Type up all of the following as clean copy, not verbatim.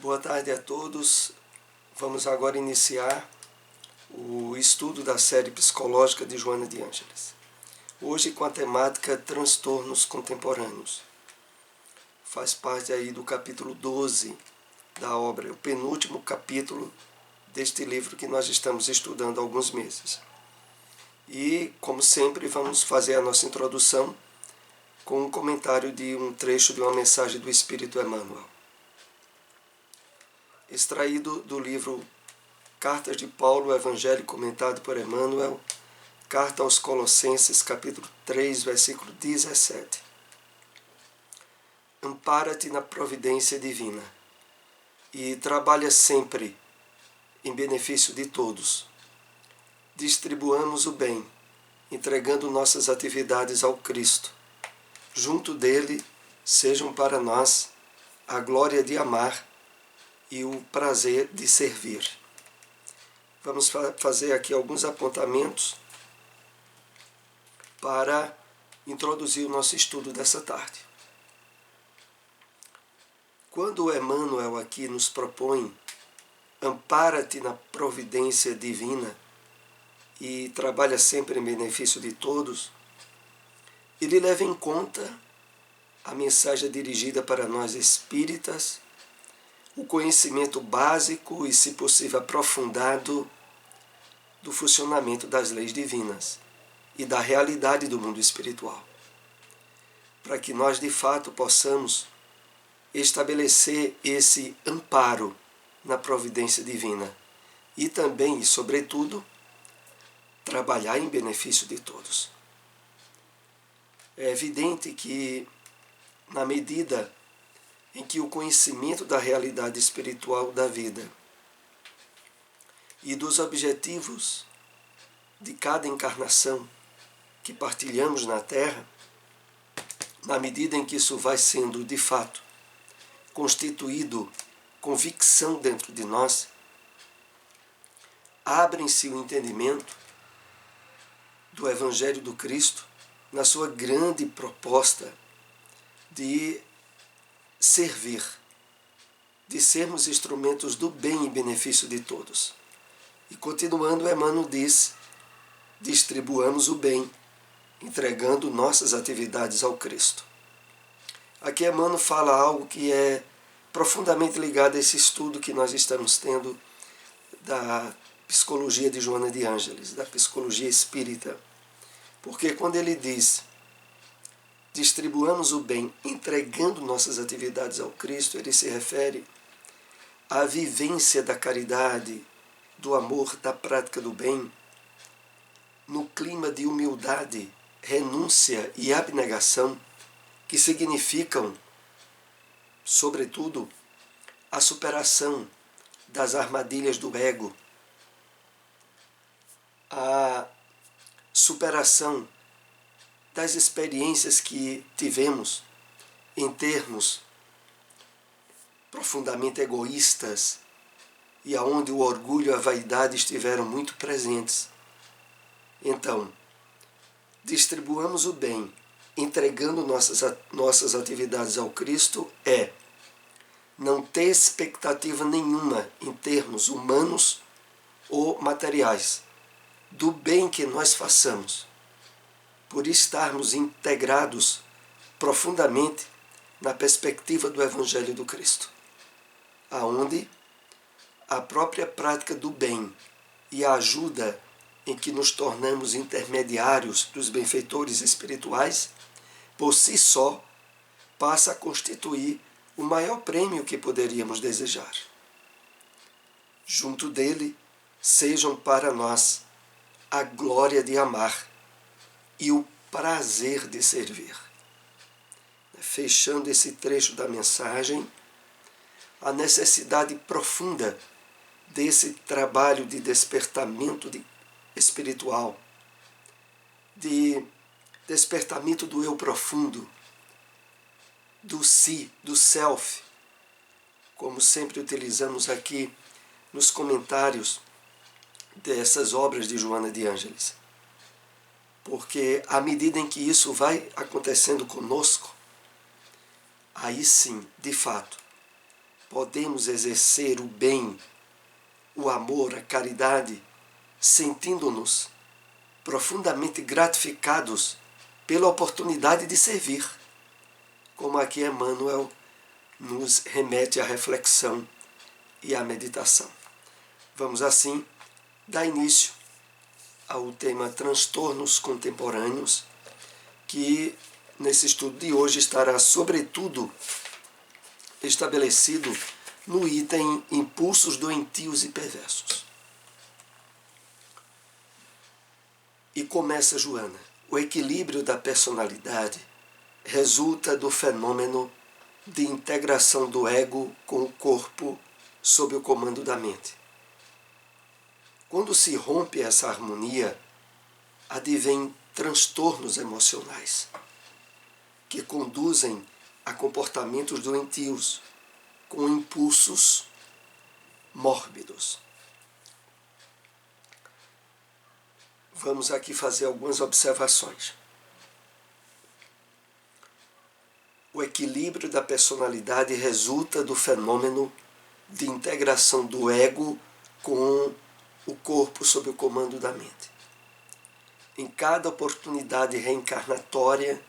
Boa tarde a todos. Vamos agora iniciar o estudo da série psicológica de Joana de Ângeles. Hoje com a temática transtornos contemporâneos. Faz parte aí do capítulo 12 da obra, o penúltimo capítulo deste livro que nós estamos estudando há alguns meses. E, como sempre, vamos fazer a nossa introdução com um comentário de um trecho de uma mensagem do Espírito Emmanuel. Extraído do livro Cartas de Paulo, Evangelho comentado por Emmanuel, Carta aos Colossenses, capítulo 3, versículo 17. Ampara-te na providência divina e trabalha sempre em benefício de todos. Distribuamos o bem, entregando nossas atividades ao Cristo. Junto dele, sejam para nós a glória de amar e o prazer de servir. Vamos fazer aqui alguns apontamentos para introduzir o nosso estudo dessa tarde. Quando Emmanuel aqui nos propõe ampara-te na providência divina e trabalha sempre em benefício de todos, ele leva em conta a mensagem dirigida para nós espíritas, o conhecimento básico e, se possível, aprofundado do funcionamento das leis divinas e da realidade do mundo espiritual, para que nós, de fato, possamos estabelecer esse amparo na providência divina e também, e sobretudo, trabalhar em benefício de todos. É evidente que, na medida em que o conhecimento da realidade espiritual da vida e dos objetivos de cada encarnação que partilhamos na Terra, na medida em que isso vai sendo, de fato, constituído convicção dentro de nós, abrem-se o entendimento do Evangelho do Cristo na sua grande proposta de servir, de sermos instrumentos do bem em benefício de todos. E continuando, Emmanuel diz, distribuamos o bem, entregando nossas atividades ao Cristo. Aqui Emmanuel fala algo que é profundamente ligado a esse estudo que nós estamos tendo da psicologia de Joana de Ângeles, da psicologia espírita. Porque quando ele diz distribuamos o bem entregando nossas atividades ao Cristo, ele se refere à vivência da caridade, do amor, da prática do bem, no clima de humildade, renúncia e abnegação, que significam, sobretudo, a superação das armadilhas do ego, a superação das experiências que tivemos em termos profundamente egoístas e aonde o orgulho e a vaidade estiveram muito presentes. Então, distribuamos o bem, entregando nossas atividades ao Cristo, é não ter expectativa nenhuma em termos humanos ou materiais do bem que nós façamos, por estarmos integrados profundamente na perspectiva do Evangelho do Cristo, aonde a própria prática do bem e a ajuda em que nos tornamos intermediários dos benfeitores espirituais, por si só, passa a constituir o maior prêmio que poderíamos desejar. Junto dele, sejam para nós a glória de amar e o prazer de servir. Fechando esse trecho da mensagem, a necessidade profunda desse trabalho de despertamento espiritual, de despertamento do eu profundo, do si, do self, como sempre utilizamos aqui nos comentários dessas obras de Joana de Ângeles. Porque à medida em que isso vai acontecendo conosco, aí sim, de fato, podemos exercer o bem, o amor, a caridade, sentindo-nos profundamente gratificados pela oportunidade de servir, como aqui Emmanuel nos remete à reflexão e à meditação. Vamos assim dar início ao tema transtornos contemporâneos, que nesse estudo de hoje estará sobretudo estabelecido no item impulsos doentios e perversos. E começa Joana. O equilíbrio da personalidade resulta do fenômeno de integração do ego com o corpo sob o comando da mente. Quando se rompe essa harmonia, advêm transtornos emocionais que conduzem a comportamentos doentios com impulsos mórbidos. Vamos aqui fazer algumas observações. O equilíbrio da personalidade resulta do fenômeno de integração do ego com o corpo sob o comando da mente. Em cada oportunidade reencarnatória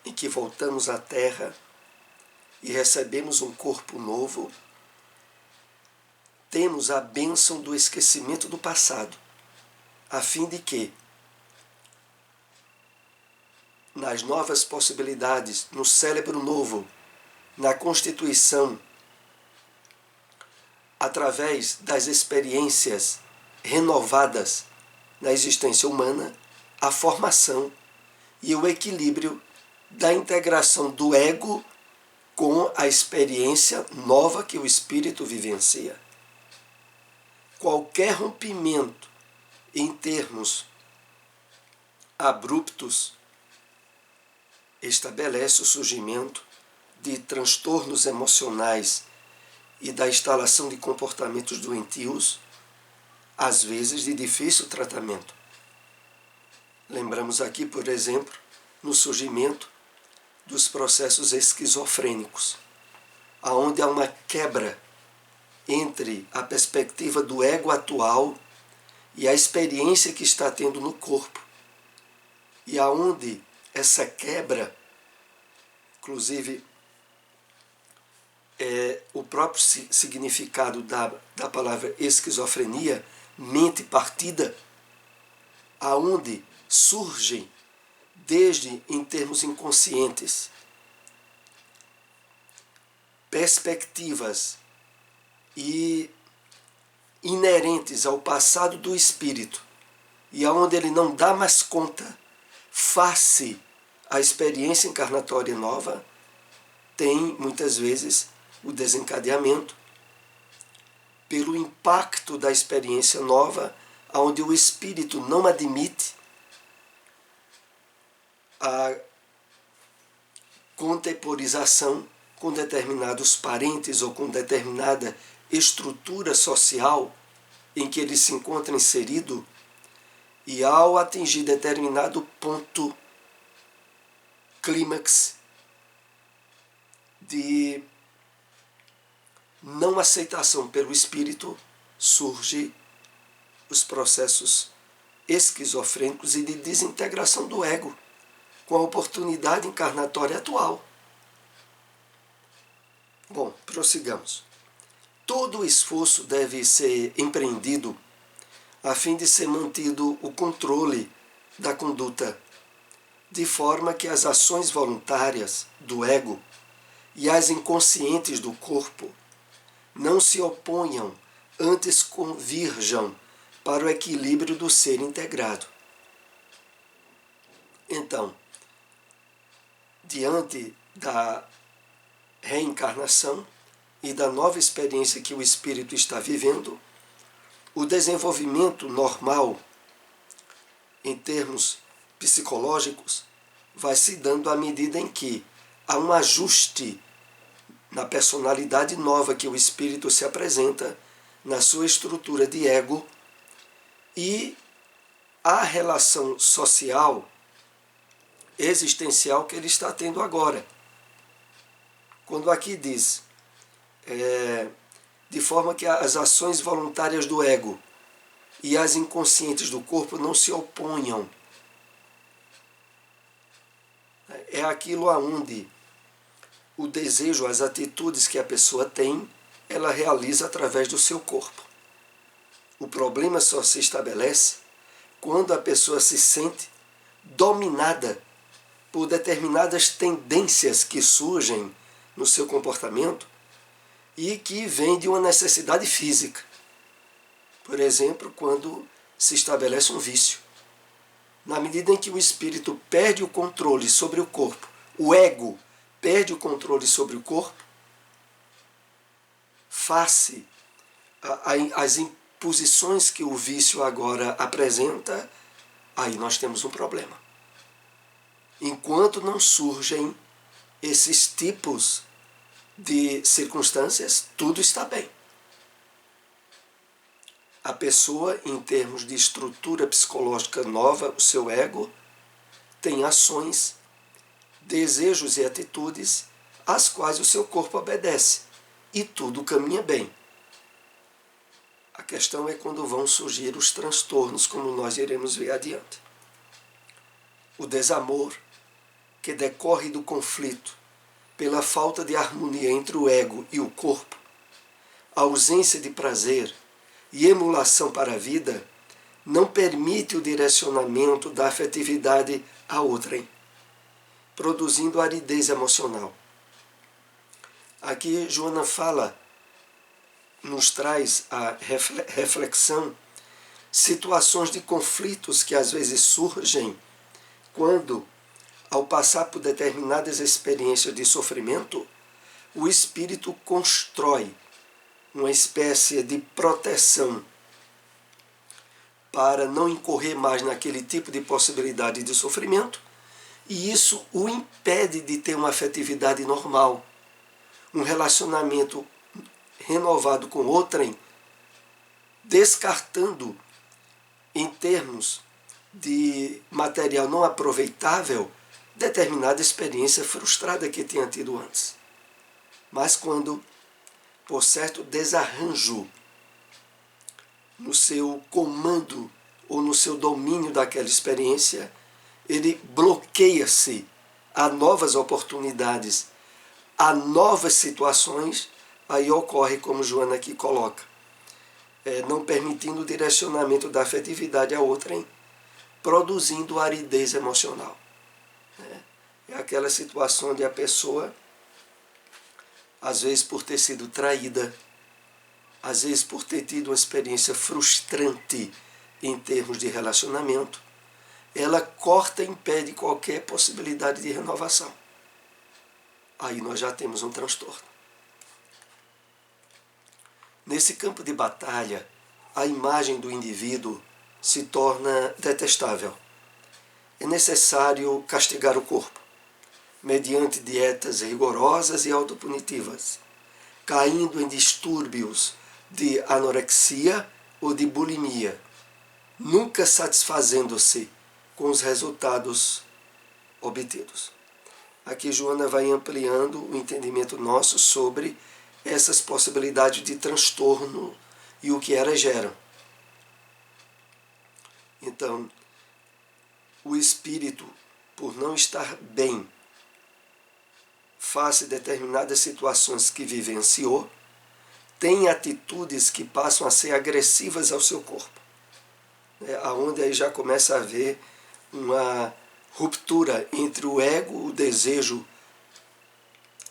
em que voltamos à Terra e recebemos um corpo novo, temos a bênção do esquecimento do passado, a fim de que, nas novas possibilidades, no cérebro novo, na constituição, através das experiências renovadas na existência humana, a formação e o equilíbrio da integração do ego com a experiência nova que o espírito vivencia. Qualquer rompimento em termos abruptos estabelece o surgimento de transtornos emocionais e da instalação de comportamentos doentios, às vezes de difícil tratamento. Lembramos aqui, por exemplo, no surgimento dos processos esquizofrênicos, aonde há uma quebra entre a perspectiva do ego atual e a experiência que está tendo no corpo, e aonde essa quebra, inclusive o próprio significado da palavra esquizofrenia, mente partida, aonde surgem, desde em termos inconscientes, perspectivas e inerentes ao passado do espírito, e aonde ele não dá mais conta face à experiência encarnatória nova, tem muitas vezes o desencadeamento pelo impacto da experiência nova, onde o espírito não admite a contemporização com determinados parentes ou com determinada estrutura social em que ele se encontra inserido, e ao atingir determinado ponto clímax de não aceitação pelo espírito, surge os processos esquizofrênicos e de desintegração do ego com a oportunidade encarnatória atual. Bom, prossigamos. Todo o esforço deve ser empreendido a fim de ser mantido o controle da conduta, de forma que as ações voluntárias do ego e as inconscientes do corpo não se oponham, antes convirjam para o equilíbrio do ser integrado. Então, diante da reencarnação e da nova experiência que o espírito está vivendo, o desenvolvimento normal, em termos psicológicos, vai se dando à medida em que há um ajuste na personalidade nova que o espírito se apresenta, na sua estrutura de ego, e a relação social, existencial que ele está tendo agora. Quando aqui diz de forma que as ações voluntárias do ego e as inconscientes do corpo não se oponham. É aquilo aonde o desejo, as atitudes que a pessoa tem, ela realiza através do seu corpo. O problema só se estabelece quando a pessoa se sente dominada por determinadas tendências que surgem no seu comportamento e que vêm de uma necessidade física. Por exemplo, quando se estabelece um vício. Na medida em que o espírito perde o controle sobre o corpo, o ego perde o controle sobre o corpo, face às imposições que o vício agora apresenta, aí nós temos um problema. Enquanto não surgem esses tipos de circunstâncias, tudo está bem. A pessoa, em termos de estrutura psicológica nova, o seu ego, tem ações, desejos e atitudes às quais o seu corpo obedece. E tudo caminha bem. A questão é quando vão surgir os transtornos, como nós iremos ver adiante. O desamor, que decorre do conflito pela falta de harmonia entre o ego e o corpo, a ausência de prazer e emulação para a vida, não permite o direcionamento da afetividade a outrem, produzindo aridez emocional. Aqui Joana nos traz a reflexão, situações de conflitos que às vezes surgem quando, ao passar por determinadas experiências de sofrimento, o espírito constrói uma espécie de proteção para não incorrer mais naquele tipo de possibilidade de sofrimento, e isso o impede de ter uma afetividade normal, um relacionamento renovado com outrem, descartando, em termos de material não aproveitável, determinada experiência frustrada que tinha tido antes. Mas quando, por certo desarranjo no seu comando ou no seu domínio daquela experiência, ele bloqueia-se a novas oportunidades, a novas situações, aí ocorre, como Joana aqui coloca, não permitindo o direcionamento da afetividade a outrem, produzindo aridez emocional. É aquela situação onde a pessoa, às vezes por ter sido traída, às vezes por ter tido uma experiência frustrante em termos de relacionamento, ela corta e impede qualquer possibilidade de renovação. Aí nós já temos um transtorno. Nesse campo de batalha, a imagem do indivíduo se torna detestável. É necessário castigar o corpo, mediante dietas rigorosas e autopunitivas, caindo em distúrbios de anorexia ou de bulimia, nunca satisfazendo-se com os resultados obtidos. Aqui Joana vai ampliando o entendimento nosso sobre essas possibilidades de transtorno e o que elas geram. Então, o espírito, por não estar bem face a determinadas situações que vivenciou, tem atitudes que passam a ser agressivas ao seu corpo. Aonde aí já começa a haver uma ruptura entre o ego, o desejo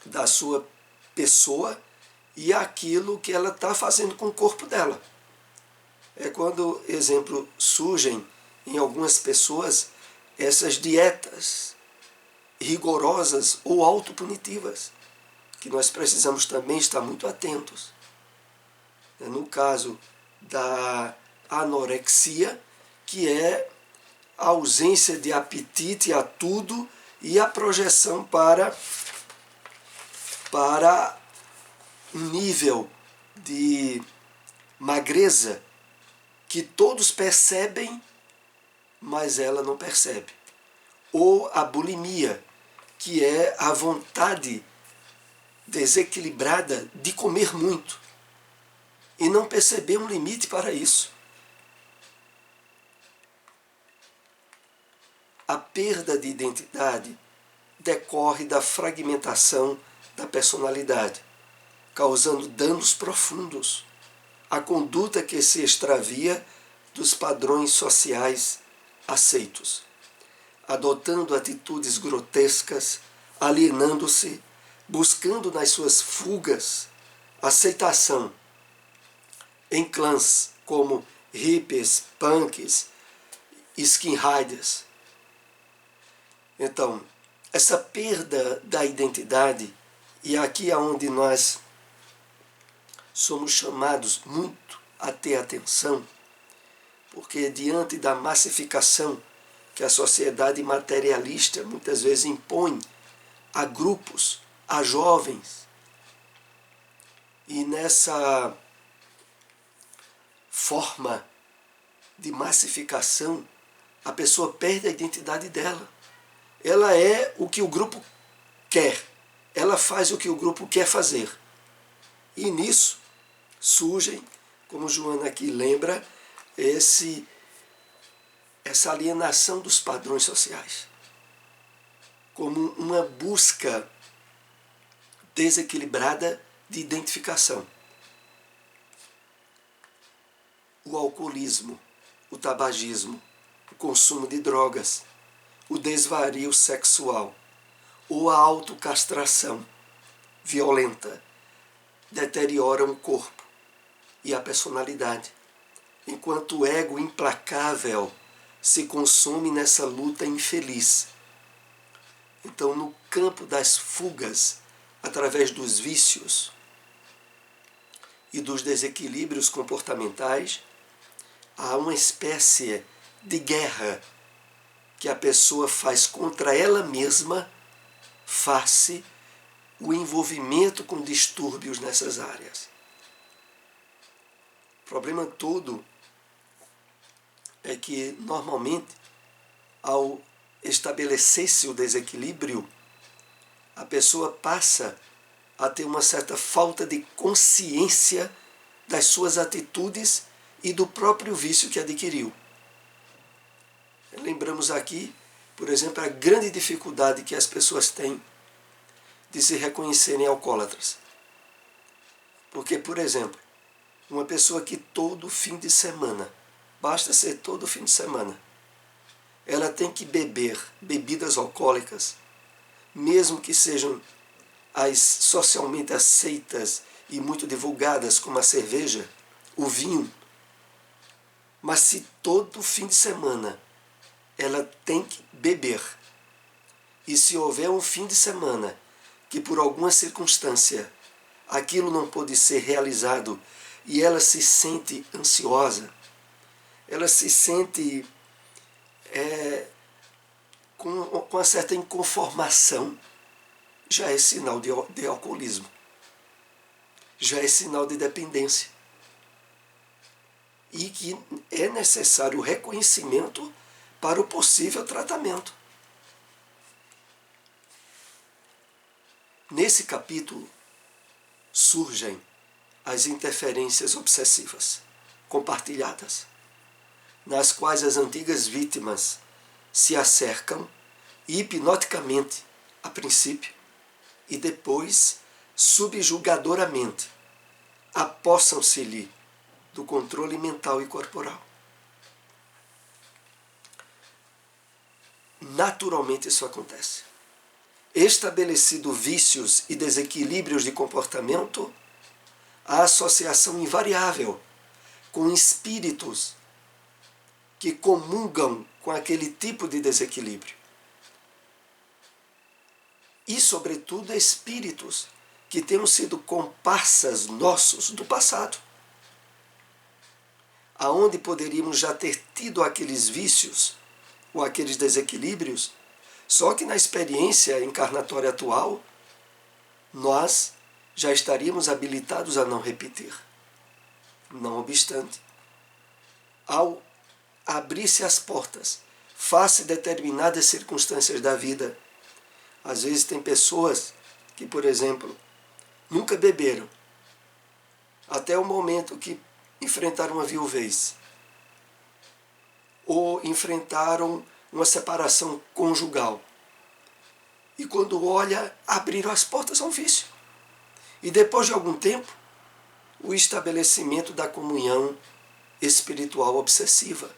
da sua pessoa e aquilo que ela está fazendo com o corpo dela. É quando, exemplo, surgem em algumas pessoas essas dietas rigorosas ou autopunitivas, que nós precisamos também estar muito atentos. No caso da anorexia, que é a ausência de apetite a tudo e a projeção para um nível de magreza que todos percebem, mas ela não percebe. Ou a bulimia, que é a vontade desequilibrada de comer muito e não perceber um limite para isso. A perda de identidade decorre da fragmentação da personalidade, causando danos profundos à conduta que se extravia dos padrões sociais aceitos, adotando atitudes grotescas, alienando-se, buscando nas suas fugas aceitação em clãs como hippies, punks, skinheads. Então, essa perda da identidade, e aqui é onde nós somos chamados muito a ter atenção, porque diante da massificação que a sociedade materialista muitas vezes impõe a grupos, a jovens, e nessa forma de massificação, a pessoa perde a identidade dela. Ela é o que o grupo quer, ela faz o que o grupo quer fazer. E nisso surgem, como Joana aqui lembra, essa alienação dos padrões sociais, como uma busca desequilibrada de identificação. O alcoolismo, o tabagismo, o consumo de drogas, o desvario sexual ou a autocastração violenta deterioram o corpo e a personalidade, enquanto o ego implacável se consome nessa luta infeliz. Então, no campo das fugas, através dos vícios e dos desequilíbrios comportamentais, há uma espécie de guerra que a pessoa faz contra ela mesma face o envolvimento com distúrbios nessas áreas. O problema todo é que, normalmente, ao estabelecer-se o desequilíbrio, a pessoa passa a ter uma certa falta de consciência das suas atitudes e do próprio vício que adquiriu. Lembramos aqui, por exemplo, a grande dificuldade que as pessoas têm de se reconhecerem alcoólatras. Porque, por exemplo, uma pessoa que todo fim de semana, basta ser todo fim de semana, ela tem que beber bebidas alcoólicas, mesmo que sejam as socialmente aceitas e muito divulgadas, como a cerveja, o vinho. Mas se todo fim de semana ela tem que beber, e se houver um fim de semana que por alguma circunstância aquilo não pôde ser realizado e ela se sente ansiosa, ela se sente com uma certa inconformação, já é sinal de alcoolismo, já é sinal de dependência. E que é necessário o reconhecimento para o possível tratamento. Nesse capítulo surgem as interferências obsessivas compartilhadas, nas quais as antigas vítimas se acercam hipnoticamente, a princípio, e depois, subjugadoramente, apossam-se-lhe do controle mental e corporal. Naturalmente isso acontece. Estabelecido vícios e desequilíbrios de comportamento, a associação invariável com espíritos que comungam com aquele tipo de desequilíbrio. E, sobretudo, espíritos que tenham sido comparsas nossos do passado, aonde poderíamos já ter tido aqueles vícios ou aqueles desequilíbrios, só que na experiência encarnatória atual, nós já estaríamos habilitados a não repetir. Não obstante, ao abrir-se as portas, face determinadas circunstâncias da vida, às vezes tem pessoas que, por exemplo, nunca beberam, até o momento que enfrentaram uma viuvez, ou enfrentaram uma separação conjugal. E quando olha, abriram as portas ao vício. E depois de algum tempo, o estabelecimento da comunhão espiritual obsessiva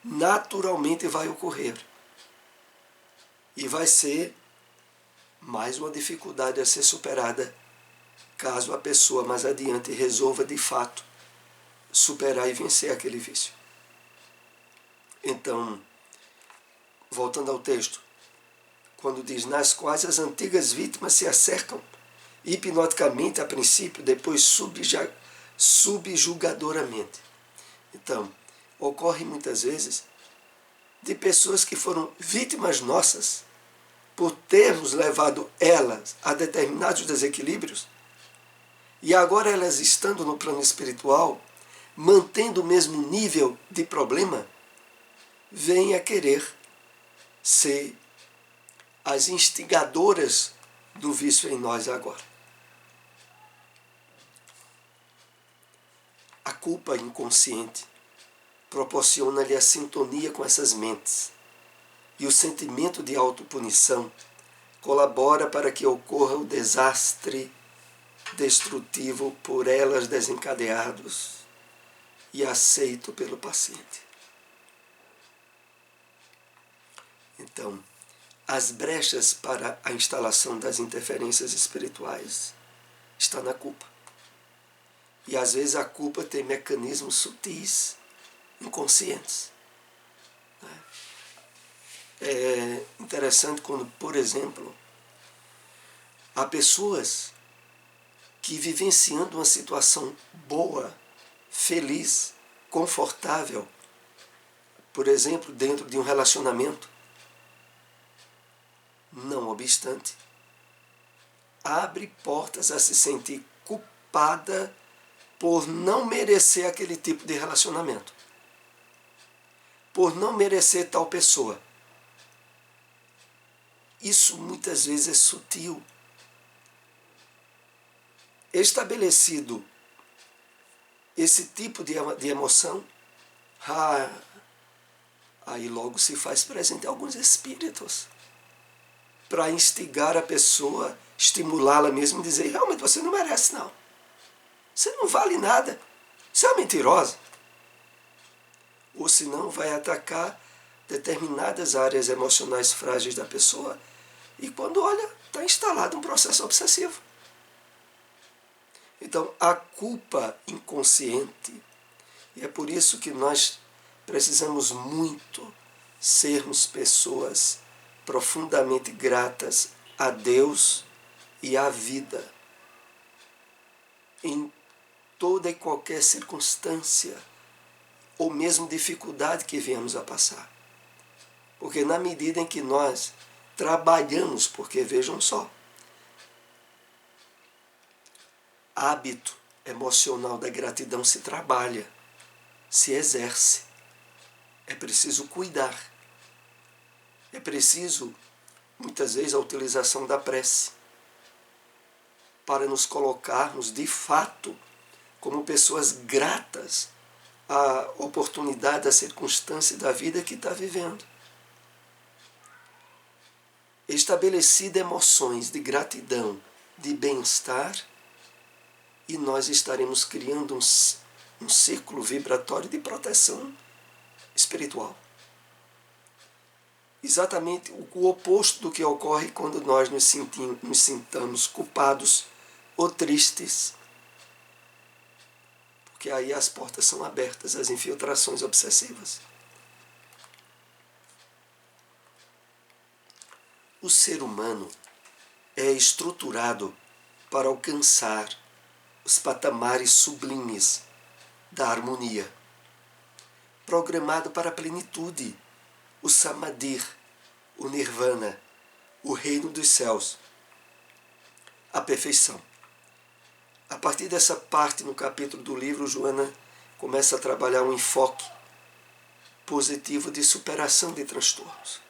naturalmente vai ocorrer. E vai ser mais uma dificuldade a ser superada, caso a pessoa mais adiante resolva de fato superar e vencer aquele vício. Então, voltando ao texto, quando diz, nas quais as antigas vítimas se acercam hipnoticamente a princípio, depois subjugadoramente. Então, ocorre muitas vezes de pessoas que foram vítimas nossas por termos levado elas a determinados desequilíbrios, e agora elas estando no plano espiritual, mantendo o mesmo nível de problema, vêm a querer ser as instigadoras do vício em nós agora. A culpa inconsciente proporciona-lhe a sintonia com essas mentes, e o sentimento de autopunição colabora para que ocorra o desastre destrutivo por elas desencadeados e aceito pelo paciente. Então, as brechas para a instalação das interferências espirituais estão na culpa. E às vezes a culpa tem mecanismos sutis, inconscientes. É interessante quando, por exemplo, há pessoas que vivenciando uma situação boa, feliz, confortável, por exemplo, dentro de um relacionamento, não obstante, abre portas a se sentir culpada por não merecer aquele tipo de relacionamento, por não merecer tal pessoa. Isso muitas vezes é sutil. Estabelecido esse tipo de emoção, aí logo se faz presente alguns espíritos para instigar a pessoa, estimulá-la mesmo e dizer, realmente você não merece não. Você não vale nada. Você é uma mentirosa. Ou senão vai atacar determinadas áreas emocionais frágeis da pessoa e quando olha, está instalado um processo obsessivo. Então, a culpa inconsciente, e é por isso que nós precisamos muito sermos pessoas profundamente gratas a Deus e à vida, em toda e qualquer circunstância, ou mesmo dificuldade que venhamos a passar. Porque na medida em que nós trabalhamos, porque vejam só, hábito emocional da gratidão se trabalha, se exerce. É preciso cuidar. É preciso, muitas vezes, a utilização da prece para nos colocarmos, de fato, como pessoas gratas à oportunidade, à circunstância da vida que está vivendo. Estabelecida emoções de gratidão, de bem-estar, e nós estaremos criando um círculo vibratório de proteção espiritual. Exatamente o oposto do que ocorre quando nós nos sintamos culpados ou tristes. Porque aí as portas são abertas às infiltrações obsessivas. O ser humano é estruturado para alcançar os patamares sublimes da harmonia, programado para a plenitude, o samadhi, o nirvana, o reino dos céus, a perfeição. A partir dessa parte no capítulo do livro, Joana começa a trabalhar um enfoque positivo de superação de transtornos.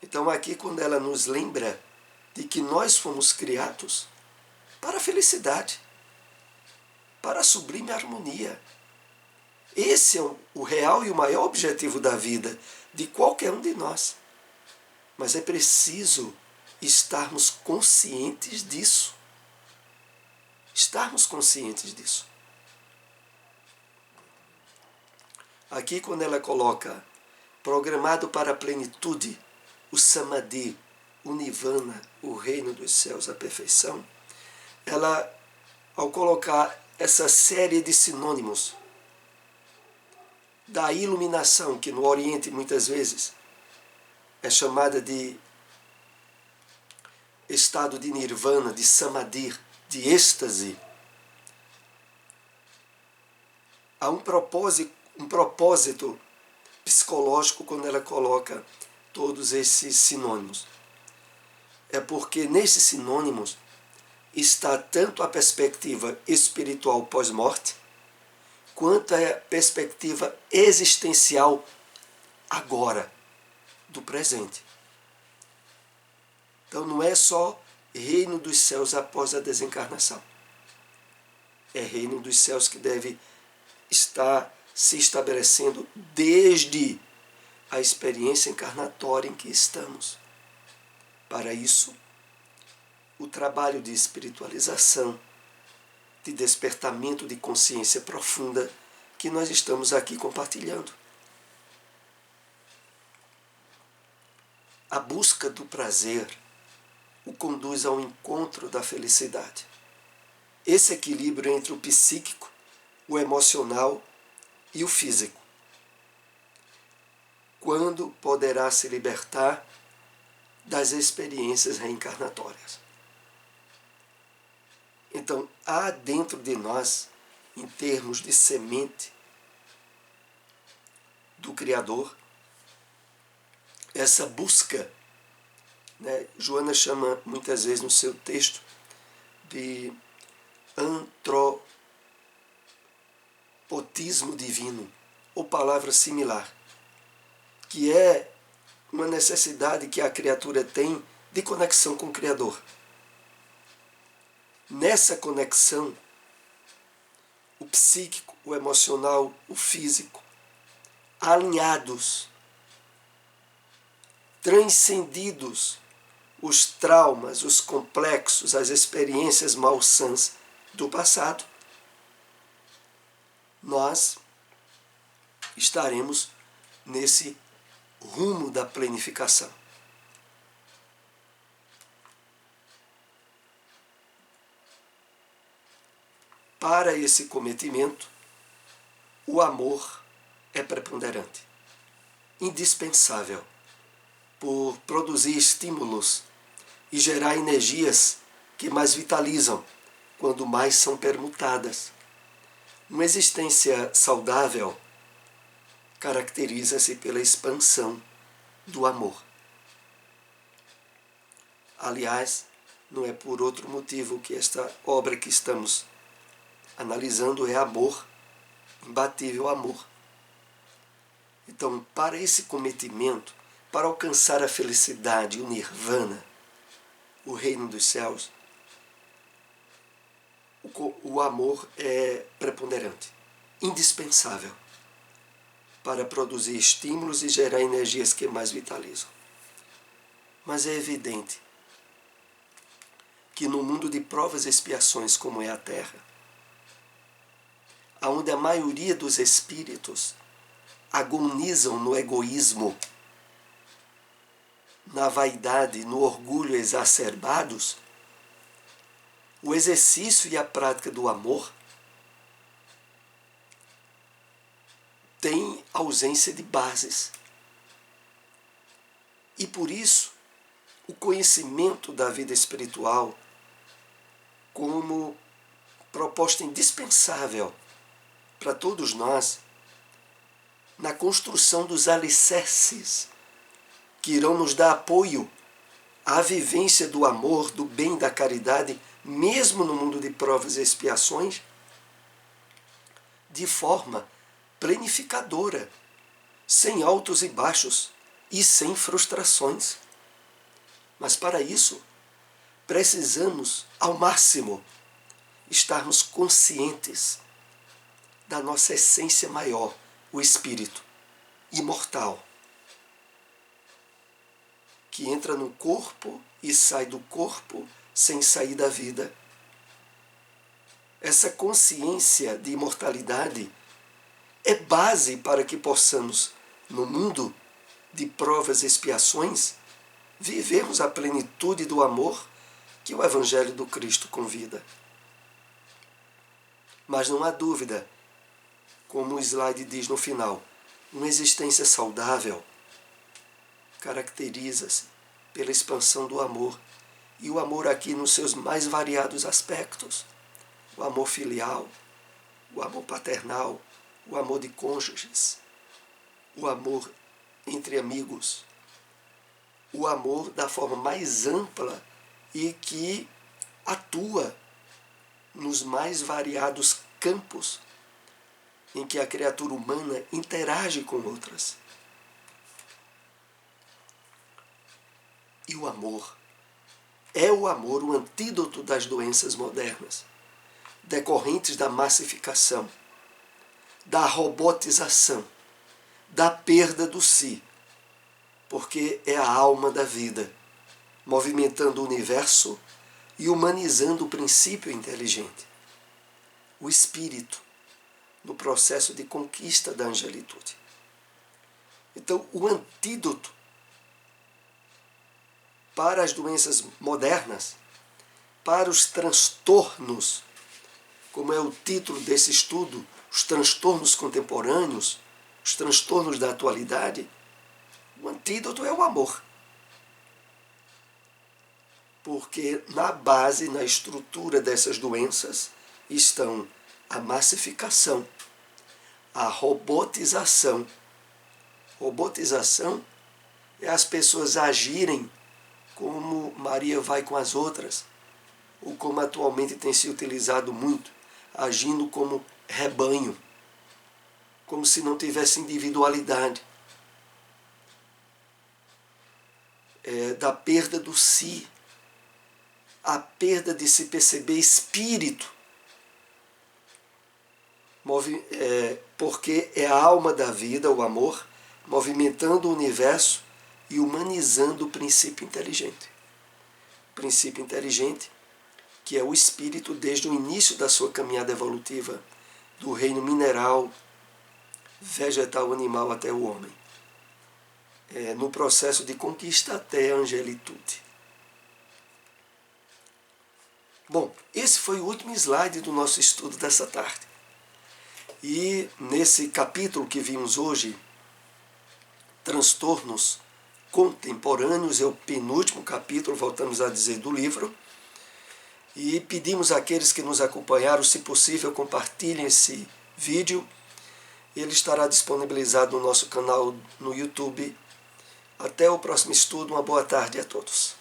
Então aqui, quando ela nos lembra de que nós fomos criados para a felicidade, para a sublime harmonia. Esse é o real e o maior objetivo da vida de qualquer um de nós. Mas é preciso estarmos conscientes disso. Estarmos conscientes disso. Aqui, quando ela coloca programado para a plenitude, o samadhi, o nirvana, o reino dos céus, a perfeição, ela, ao colocar essa série de sinônimos da iluminação, que no Oriente muitas vezes é chamada de estado de nirvana, de samadhi, de êxtase, há um propósito psicológico quando ela coloca todos esses sinônimos. É porque nesses sinônimos está tanto a perspectiva espiritual pós-morte, quanto a perspectiva existencial agora, do presente. Então não é só reino dos céus após a desencarnação. É reino dos céus que deve estar se estabelecendo desde a experiência encarnatória em que estamos. Para isso, o trabalho de espiritualização, de despertamento de consciência profunda que nós estamos aqui compartilhando. A busca do prazer o conduz ao encontro da felicidade. Esse equilíbrio entre o psíquico, o emocional e o físico. Quando poderá se libertar das experiências reencarnatórias. Então, há dentro de nós, em termos de semente do Criador, essa busca, né? Joana chama muitas vezes no seu texto de antropotismo divino, ou palavra similar, que é uma necessidade que a criatura tem de conexão com o Criador. Nessa conexão, o psíquico, o emocional, o físico, alinhados, transcendidos os traumas, os complexos, as experiências malsãs do passado, nós estaremos nesse rumo da planificação. Para esse cometimento, o amor é preponderante, indispensável, por produzir estímulos e gerar energias que mais vitalizam, quando mais são permutadas. Uma existência saudável caracteriza-se pela expansão do amor. Aliás, não é por outro motivo que esta obra que estamos analisando é amor, imbatível amor. Então, para esse cometimento, para alcançar a felicidade, o nirvana, o reino dos céus, o amor é preponderante, indispensável, para produzir estímulos e gerar energias que mais vitalizam. Mas é evidente que no mundo de provas e expiações como é a Terra, onde a maioria dos espíritos agonizam no egoísmo, na vaidade, no orgulho exacerbados, o exercício e a prática do amor tem ausência de bases. E por isso, o conhecimento da vida espiritual como proposta indispensável para todos nós na construção dos alicerces que irão nos dar apoio à vivência do amor, do bem, da caridade, mesmo no mundo de provas e expiações, de forma planificadora, sem altos e baixos e sem frustrações. Mas para isso, precisamos, ao máximo, estarmos conscientes da nossa essência maior, o espírito imortal, que entra no corpo e sai do corpo sem sair da vida. Essa consciência de imortalidade é base para que possamos, no mundo de provas e expiações, vivermos a plenitude do amor que o Evangelho do Cristo convida. Mas não há dúvida, como o slide diz no final, uma existência saudável caracteriza-se pela expansão do amor, e o amor aqui nos seus mais variados aspectos: o amor filial, o amor paternal, o amor de cônjuges, o amor entre amigos, o amor da forma mais ampla e que atua nos mais variados campos em que a criatura humana interage com outras. E o amor é o amor, o antídoto das doenças modernas, decorrentes da massificação, da robotização, da perda do si, porque é a alma da vida, movimentando o universo e humanizando o princípio inteligente, o espírito, no processo de conquista da angelitude. Então, o antídoto para as doenças modernas, para os transtornos, como é o título desse estudo, os transtornos contemporâneos, os transtornos da atualidade, o antídoto é o amor. Porque na base, na estrutura dessas doenças, estão a massificação, a robotização. Robotização é as pessoas agirem como Maria vai com as outras, ou como atualmente tem se utilizado muito, agindo como rebanho, como se não tivesse individualidade. Da perda do si, a perda de se perceber espírito, porque é a alma da vida, o amor, movimentando o universo e humanizando o princípio inteligente. O princípio inteligente, que é o espírito desde o início da sua caminhada evolutiva, do reino mineral, vegetal, animal até o homem, no processo de conquista até a angelitude. Bom, esse foi o último slide do nosso estudo dessa tarde. E nesse capítulo que vimos hoje, Transtornos Contemporâneos, é o penúltimo capítulo, voltamos a dizer, do livro. E pedimos àqueles que nos acompanharam, se possível, compartilhem esse vídeo. Ele estará disponibilizado no nosso canal no YouTube. Até o próximo estudo. Uma boa tarde a todos.